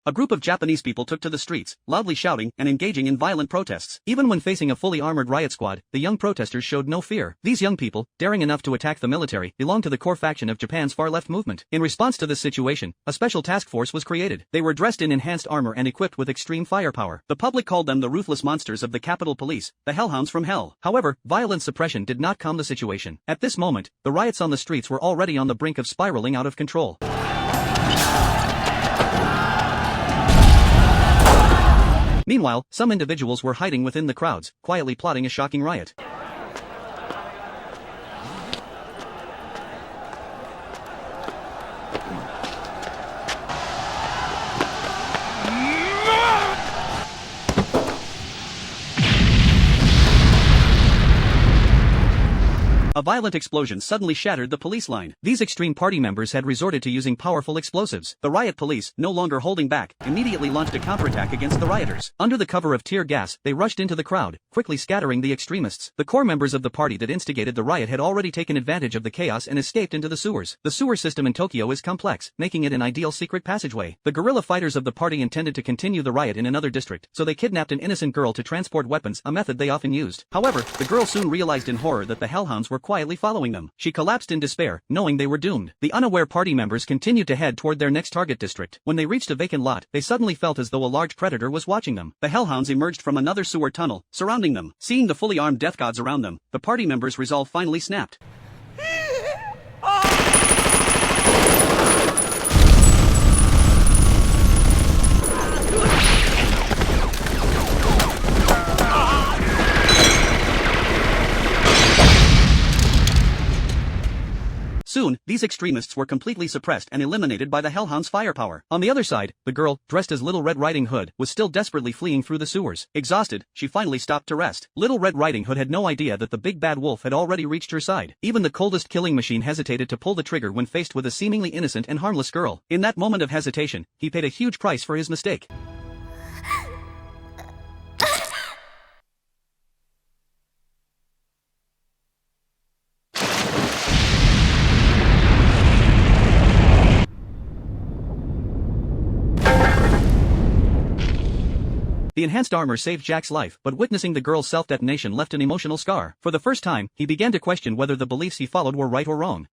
A group of Japanese people took to the streets, loudly shouting and engaging in violent protests. Even when facing a fully armored riot squad, the young protesters showed no fear. These young people, daring enough to attack the military, belonged to the core faction of Japan's far-left movement. In response to this situation, a special task force was created. They were dressed in enhanced armor and equipped with extreme firepower. The public called them the ruthless monsters of the Capitol Police, the Hellhounds from Hell. However, violent suppression did not calm the situation. At this moment, the riots on the streets were already on the brink of spiraling out of control. Meanwhile, some individuals were hiding within the crowds, quietly plotting a shocking riot. A violent explosion suddenly shattered the police line. These extreme party members had resorted to using powerful explosives. The riot police, no longer holding back, immediately launched a counterattack against the rioters. Under the cover of tear gas, they rushed into the crowd, quickly scattering the extremists. The core members of the party that instigated the riot had already taken advantage of the chaos and escaped into the sewers. The sewer system in Tokyo is complex, making it an ideal secret passageway. The guerrilla fighters of the party intended to continue the riot in another district, so they kidnapped an innocent girl to transport weapons, a method they often used. However, the girl soon realized in horror that the Hellhounds were quietly following them. She collapsed in despair, knowing they were doomed. The unaware party members continued to head toward their next target district. When they reached a vacant lot, they suddenly felt as though a large predator was watching them. The Hellhounds emerged from another sewer tunnel, surrounding them. Seeing the fully armed death gods around them, the party members' resolve finally snapped. Soon, these extremists were completely suppressed and eliminated by the Hellhounds' firepower. On the other side, the girl, dressed as Little Red Riding Hood, was still desperately fleeing through the sewers. Exhausted, she finally stopped to rest. Little Red Riding Hood had no idea that the big bad wolf had already reached her side. Even the coldest killing machine hesitated to pull the trigger when faced with a seemingly innocent and harmless girl. In that moment of hesitation, he paid a huge price for his mistake. The enhanced armor saved Jack's life, but witnessing the girl's self-detonation left an emotional scar. For the first time, he began to question whether the beliefs he followed were right or wrong.